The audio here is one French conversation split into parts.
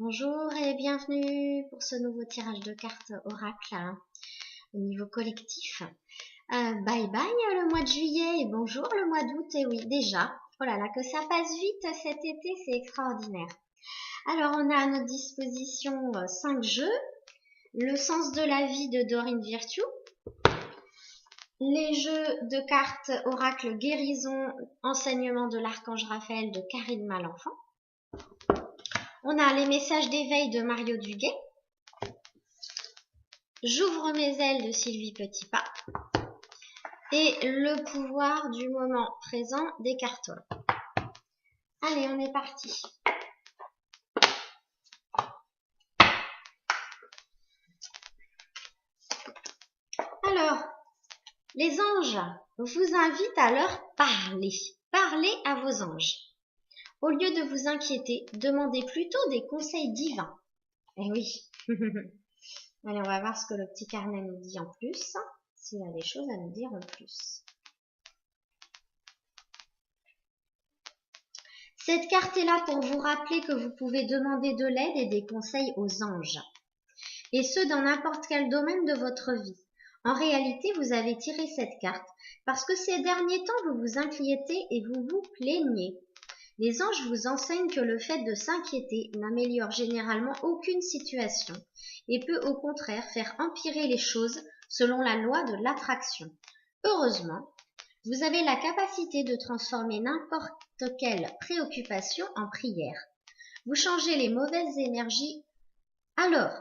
Bonjour et bienvenue pour ce nouveau tirage de cartes oracle au niveau collectif. Bye bye le mois de juillet et bonjour le mois d'août. Et oui, déjà, oh là là, que ça passe vite cet été, c'est extraordinaire. Alors, on a à notre disposition 5 jeux. Le sens de la vie de Dorine Virtue. Les jeux de cartes oracle guérison, enseignement de l'archange Raphaël de Karine Malenfant. On a les messages d'éveil de Mario Duguay. J'ouvre mes ailes de Sylvie Petitpas. Et le pouvoir du moment présent d'Eckhart Tolle. Allez, on est parti. Alors, les anges vous invitent à leur parler. Parlez à vos anges. Au lieu de vous inquiéter, demandez plutôt des conseils divins. Eh oui. Allez, on va voir ce que le petit carnet nous dit en plus. S'il a des choses à nous dire en plus. Cette carte est là pour vous rappeler que vous pouvez demander de l'aide et des conseils aux anges. Et ce, dans n'importe quel domaine de votre vie. En réalité, vous avez tiré cette carte parce que ces derniers temps, vous vous inquiétez et vous vous plaignez. Les anges vous enseignent que le fait de s'inquiéter n'améliore généralement aucune situation et peut au contraire faire empirer les choses selon la loi de l'attraction. Heureusement, vous avez la capacité de transformer n'importe quelle préoccupation en prière. Vous changez les mauvaises énergies. Alors,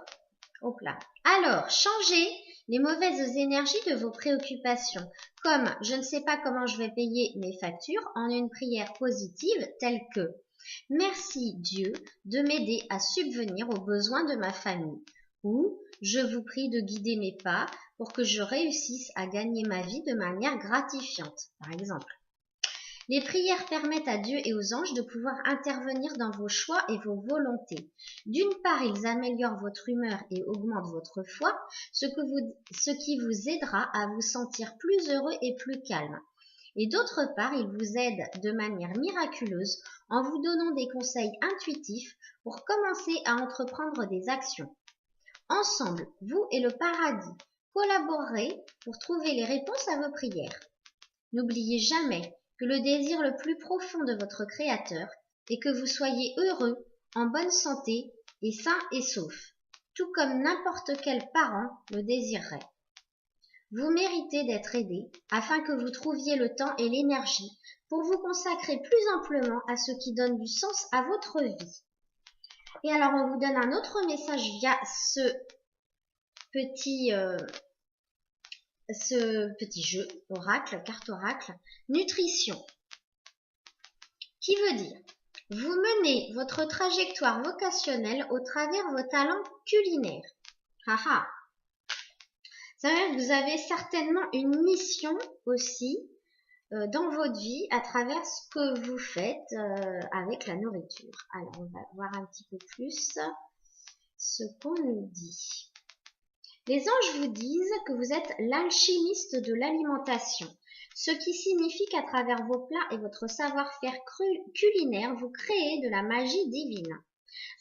changez les mauvaises énergies de vos préoccupations, comme « je ne sais pas comment je vais payer mes factures » en une prière positive telle que « merci Dieu de m'aider à subvenir aux besoins de ma famille » ou « je vous prie de guider mes pas pour que je réussisse à gagner ma vie de manière gratifiante » par exemple. Les prières permettent à Dieu et aux anges de pouvoir intervenir dans vos choix et vos volontés. D'une part, ils améliorent votre humeur et augmentent votre foi, ce qui vous aidera à vous sentir plus heureux et plus calme. Et d'autre part, ils vous aident de manière miraculeuse en vous donnant des conseils intuitifs pour commencer à entreprendre des actions. Ensemble, vous et le paradis, collaborerez pour trouver les réponses à vos prières. N'oubliez jamais que le désir le plus profond de votre Créateur est que vous soyez heureux, en bonne santé et sain et sauf, tout comme n'importe quel parent le désirerait. Vous méritez d'être aidé afin que vous trouviez le temps et l'énergie pour vous consacrer plus amplement à ce qui donne du sens à votre vie. Et alors on vous donne un autre message via ce petit jeu oracle, carte oracle, nutrition, qui veut dire vous menez votre trajectoire vocationnelle au travers vos talents culinaires. Haha. Ça veut dire que vous avez certainement une mission aussi dans votre vie à travers ce que vous faites avec la nourriture. Alors on va voir un petit peu plus ce qu'on nous dit. Les anges vous disent que vous êtes l'alchimiste de l'alimentation, ce qui signifie qu'à travers vos plats et votre savoir-faire culinaire, vous créez de la magie divine.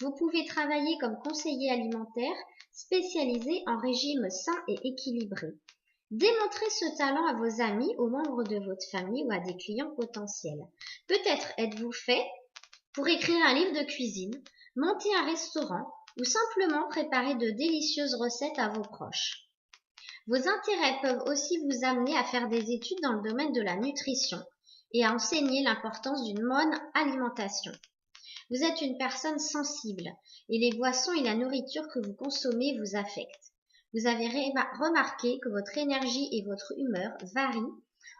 Vous pouvez travailler comme conseiller alimentaire spécialisé en régime sain et équilibré. Démontrez ce talent à vos amis, aux membres de votre famille ou à des clients potentiels. Peut-être êtes-vous fait pour écrire un livre de cuisine, monter un restaurant, ou simplement préparer de délicieuses recettes à vos proches. Vos intérêts peuvent aussi vous amener à faire des études dans le domaine de la nutrition et à enseigner l'importance d'une bonne alimentation. Vous êtes une personne sensible et les boissons et la nourriture que vous consommez vous affectent. Vous avez remarqué que votre énergie et votre humeur varient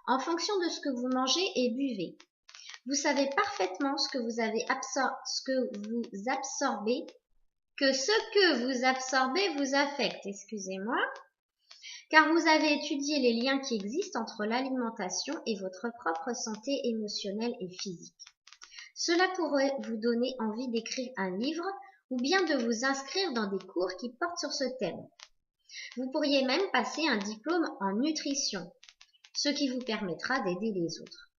en fonction de ce que vous mangez et buvez. Vous savez parfaitement ce que vous absorbez, que ce que vous absorbez vous affecte, car vous avez étudié les liens qui existent entre l'alimentation et votre propre santé émotionnelle et physique. Cela pourrait vous donner envie d'écrire un livre ou bien de vous inscrire dans des cours qui portent sur ce thème. Vous pourriez même passer un diplôme en nutrition, ce qui vous permettra d'aider les autres.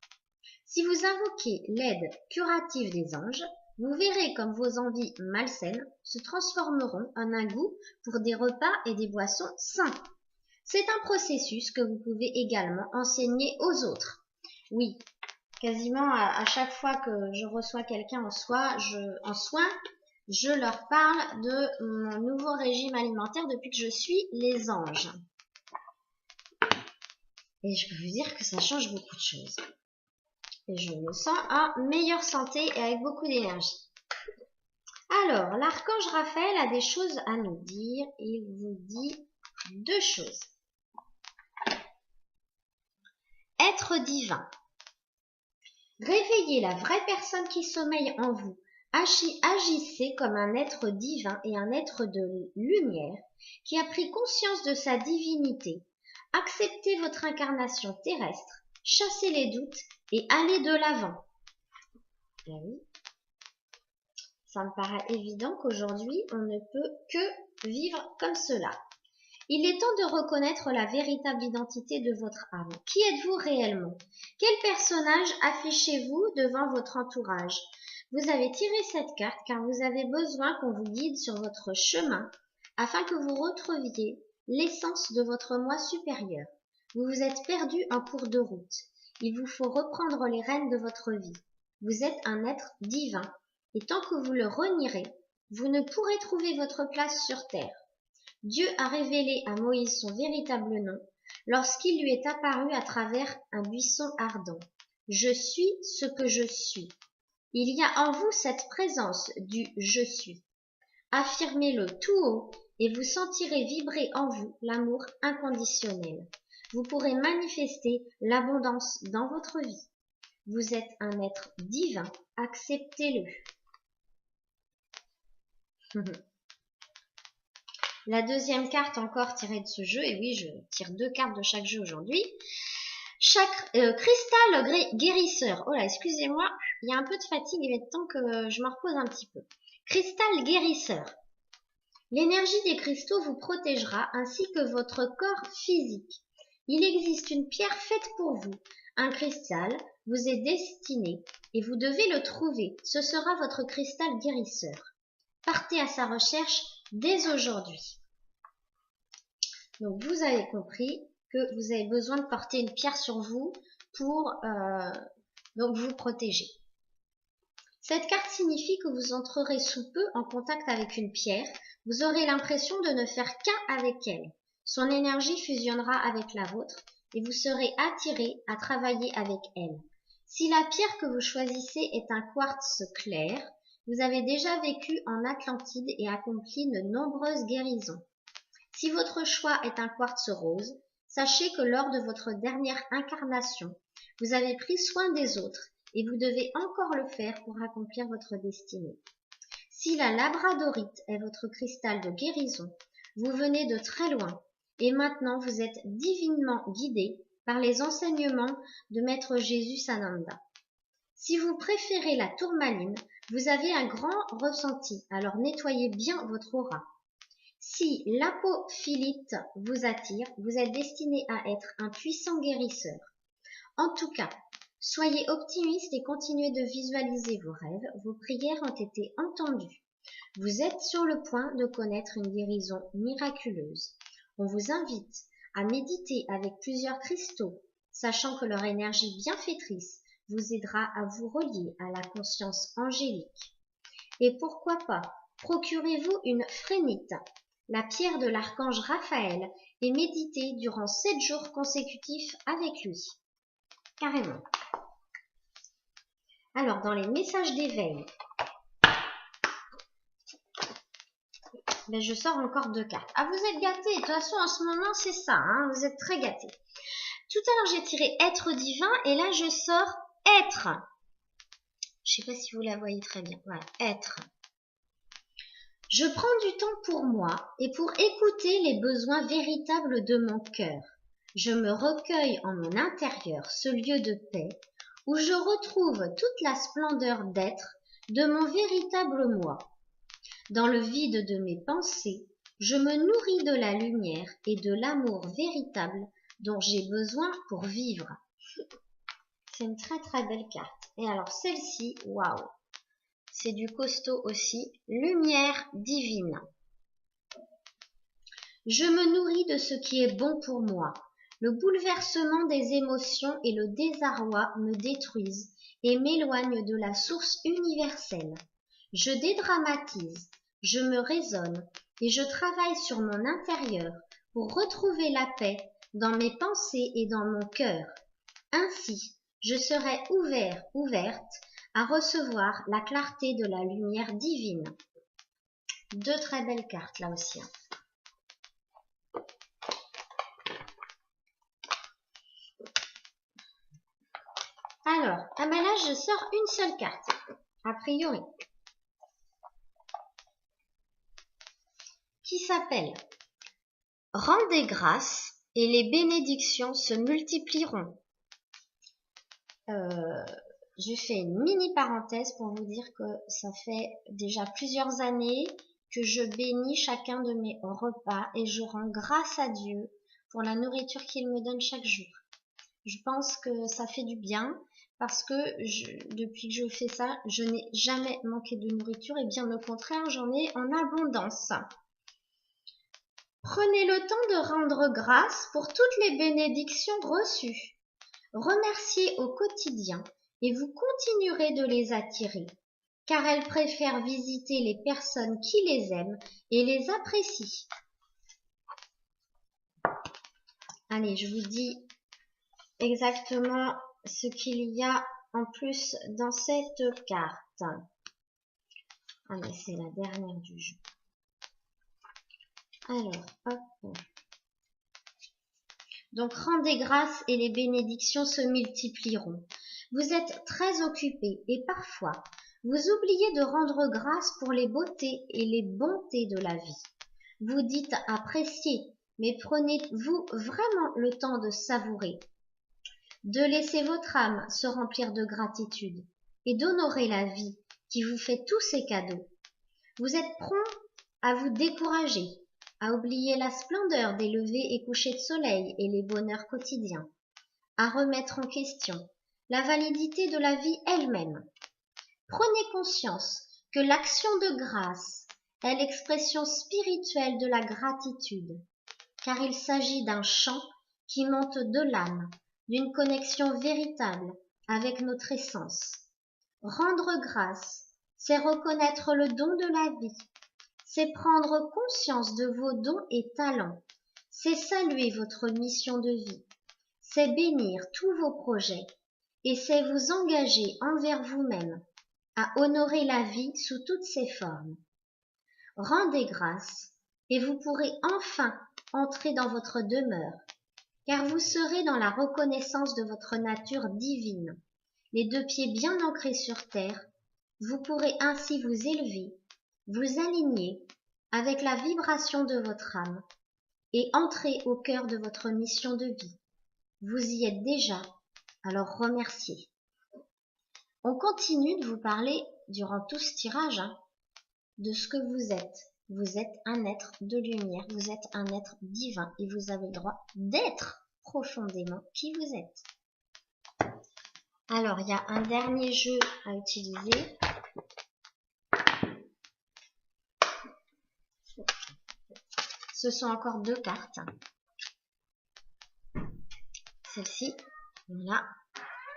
Si vous invoquez l'aide curative des anges, Vous verrez comme vos envies malsaines se transformeront en un goût pour des repas et des boissons sains. C'est un processus que vous pouvez également enseigner aux autres. Oui, quasiment à chaque fois que je reçois quelqu'un en soin, je leur parle de mon nouveau régime alimentaire depuis que je suis les anges. Et je peux vous dire que ça change beaucoup de choses. Et je me sens en meilleure santé et avec beaucoup d'énergie. Alors, l'archange Raphaël a des choses à nous dire. Il vous dit 2 choses. Être divin. Réveillez la vraie personne qui sommeille en vous. Agissez comme un être divin et un être de lumière qui a pris conscience de sa divinité. Acceptez votre incarnation terrestre, chassez les doutes et allez de l'avant. Ben oui. Ça me paraît évident qu'aujourd'hui, on ne peut que vivre comme cela. Il est temps de reconnaître la véritable identité de votre âme. Qui êtes-vous réellement? Quel personnage affichez-vous devant votre entourage? Vous avez tiré cette carte car vous avez besoin qu'on vous guide sur votre chemin afin que vous retrouviez l'essence de votre moi supérieur. Vous vous êtes perdu en cours de route. Il vous faut reprendre les rênes de votre vie. Vous êtes un être divin et tant que vous le renierez, vous ne pourrez trouver votre place sur terre. Dieu a révélé à Moïse son véritable nom lorsqu'il lui est apparu à travers un buisson ardent. Je suis ce que je suis. Il y a en vous cette présence du je suis. Affirmez-le tout haut et vous sentirez vibrer en vous l'amour inconditionnel. Vous pourrez manifester l'abondance dans votre vie. Vous êtes un être divin, acceptez-le. La deuxième carte encore tirée de ce jeu, et oui, je tire 2 cartes de chaque jeu aujourd'hui. Cristal guérisseur. Oh là, excusez-moi, il y a un peu de fatigue, il est temps que je me repose un petit peu. Cristal guérisseur. L'énergie des cristaux vous protégera ainsi que votre corps physique. Il existe une pierre faite pour vous. Un cristal vous est destiné et vous devez le trouver. Ce sera votre cristal guérisseur. Partez à sa recherche dès aujourd'hui. Donc vous avez compris que vous avez besoin de porter une pierre sur vous pour donc vous protéger. Cette carte signifie que vous entrerez sous peu en contact avec une pierre. Vous aurez l'impression de ne faire qu'un avec elle. Son énergie fusionnera avec la vôtre et vous serez attiré à travailler avec elle. Si la pierre que vous choisissez est un quartz clair, vous avez déjà vécu en Atlantide et accompli de nombreuses guérisons. Si votre choix est un quartz rose, sachez que lors de votre dernière incarnation, vous avez pris soin des autres et vous devez encore le faire pour accomplir votre destinée. Si la labradorite est votre cristal de guérison, vous venez de très loin et maintenant vous êtes divinement guidé par les enseignements de Maître Jésus Sananda. Si vous préférez la tourmaline, vous avez un grand ressenti, alors nettoyez bien votre aura. Si l'apophilite vous attire, vous êtes destiné à être un puissant guérisseur. En tout cas, soyez optimiste et continuez de visualiser vos rêves. Vos prières ont été entendues. Vous êtes sur le point de connaître une guérison miraculeuse. On vous invite à méditer avec plusieurs cristaux, sachant que leur énergie bienfaitrice vous aidera à vous relier à la conscience angélique. Et pourquoi pas, procurez-vous une phrénite, la pierre de l'archange Raphaël, et méditez durant 7 jours consécutifs avec lui. Carrément. Alors, dans les messages d'éveil, je sors encore 2 cartes. Ah, vous êtes gâtés. De toute façon, en ce moment, c'est ça. Hein, vous êtes très gâtés. Tout à l'heure, j'ai tiré être divin et là, je sors être. Je ne sais pas si vous la voyez très bien. Voilà, être. Je prends du temps pour moi et pour écouter les besoins véritables de mon cœur. Je me recueille en mon intérieur, ce lieu de paix, où je retrouve toute la splendeur d'être de mon véritable moi. Dans le vide de mes pensées, je me nourris de la lumière et de l'amour véritable dont j'ai besoin pour vivre. C'est une très très belle carte. Et alors celle-ci, waouh! c'est du costaud aussi. Lumière divine. Je me nourris de ce qui est bon pour moi. Le bouleversement des émotions et le désarroi me détruisent et m'éloignent de la source universelle. Je dédramatise, je me raisonne et je travaille sur mon intérieur pour retrouver la paix dans mes pensées et dans mon cœur. Ainsi, je serai ouverte à recevoir la clarté de la lumière divine. Deux très belles cartes là aussi. Alors, ah ben là, je sors une seule carte, a priori, qui s'appelle « Rendez grâce et les bénédictions se multiplieront ». Je fais une mini parenthèse pour vous dire que ça fait déjà plusieurs années que je bénis chacun de mes repas et je rends grâce à Dieu pour la nourriture qu'il me donne chaque jour. Je pense que ça fait du bien parce que depuis que je fais ça, je n'ai jamais manqué de nourriture et bien au contraire, j'en ai en abondance. Prenez le temps de rendre grâce pour toutes les bénédictions reçues. Remerciez au quotidien et vous continuerez de les attirer, car elles préfèrent visiter les personnes qui les aiment et les apprécient. Allez, je vous dis exactement ce qu'il y a en plus dans cette carte. Allez, c'est la dernière du jeu. Alors, hop. Donc, rendez grâce et les bénédictions se multiplieront. Vous êtes très occupé et parfois, vous oubliez de rendre grâce pour les beautés et les bontés de la vie. Vous dites apprécier, mais prenez-vous vraiment le temps de savourer, de laisser votre âme se remplir de gratitude et d'honorer la vie qui vous fait tous ces cadeaux. Vous êtes prompt à vous décourager, à oublier la splendeur des levers et couchers de soleil et les bonheurs quotidiens, à remettre en question la validité de la vie elle-même. Prenez conscience que l'action de grâce est l'expression spirituelle de la gratitude, car il s'agit d'un chant qui monte de l'âme, d'une connexion véritable avec notre essence. Rendre grâce, c'est reconnaître le don de la vie, c'est prendre conscience de vos dons et talents, c'est saluer votre mission de vie, c'est bénir tous vos projets et c'est vous engager envers vous-même à honorer la vie sous toutes ses formes. Rendez grâce et vous pourrez enfin entrer dans votre demeure, car vous serez dans la reconnaissance de votre nature divine. Les deux pieds bien ancrés sur terre, vous pourrez ainsi vous élever, vous aligner avec la vibration de votre âme et entrer au cœur de votre mission de vie. Vous y êtes déjà, alors remerciez. On continue de vous parler durant tout ce tirage de ce que vous êtes. Vous êtes un être de lumière, vous êtes un être divin et vous avez le droit d'être profondément qui vous êtes. Alors, il y a un dernier jeu à utiliser. Ce sont encore deux cartes. Celle-ci, voilà.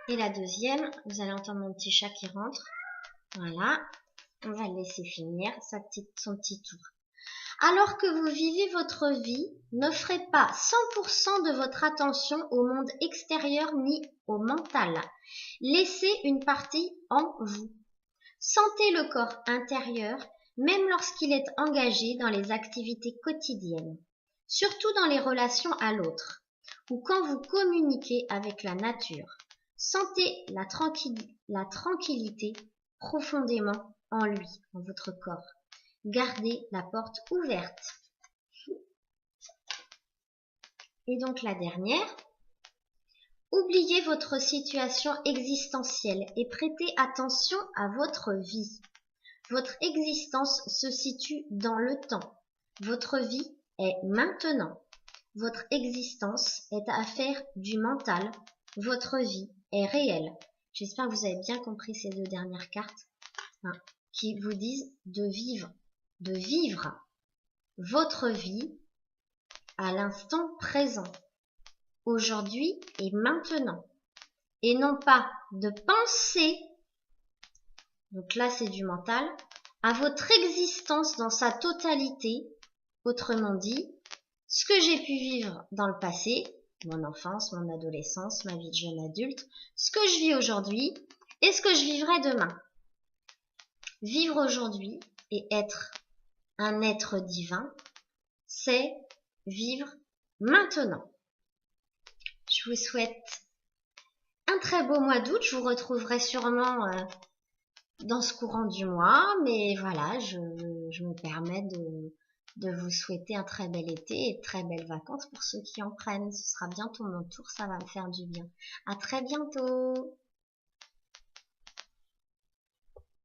Et la deuxième, vous allez entendre mon petit chat qui rentre. Voilà. On va le laisser finir son petit tour. Alors que vous vivez votre vie, n'offrez pas 100% de votre attention au monde extérieur ni au mental. Laissez une partie en vous. Sentez le corps intérieur, même lorsqu'il est engagé dans les activités quotidiennes, surtout dans les relations à l'autre, ou quand vous communiquez avec la nature. Sentez la tranquillité profondément en lui, en votre corps. Gardez la porte ouverte. Et donc la dernière, oubliez votre situation existentielle et prêtez attention à votre vie. Votre existence se situe dans le temps. Votre vie est maintenant. Votre existence est affaire du mental. Votre vie est réelle. J'espère que vous avez bien compris ces deux dernières cartes. qui vous disent de vivre votre vie à l'instant présent, aujourd'hui et maintenant, et non pas de penser, donc là c'est du mental, à votre existence dans sa totalité, autrement dit, ce que j'ai pu vivre dans le passé, mon enfance, mon adolescence, ma vie de jeune adulte, ce que je vis aujourd'hui et ce que je vivrai demain. Vivre aujourd'hui et être un être divin, c'est vivre maintenant. Je vous souhaite un très beau mois d'août. Je vous retrouverai sûrement dans ce courant du mois, mais voilà, je me permets de vous souhaiter un très bel été et de très belles vacances pour ceux qui en prennent. Ce sera bientôt mon tour, ça va me faire du bien. À très bientôt!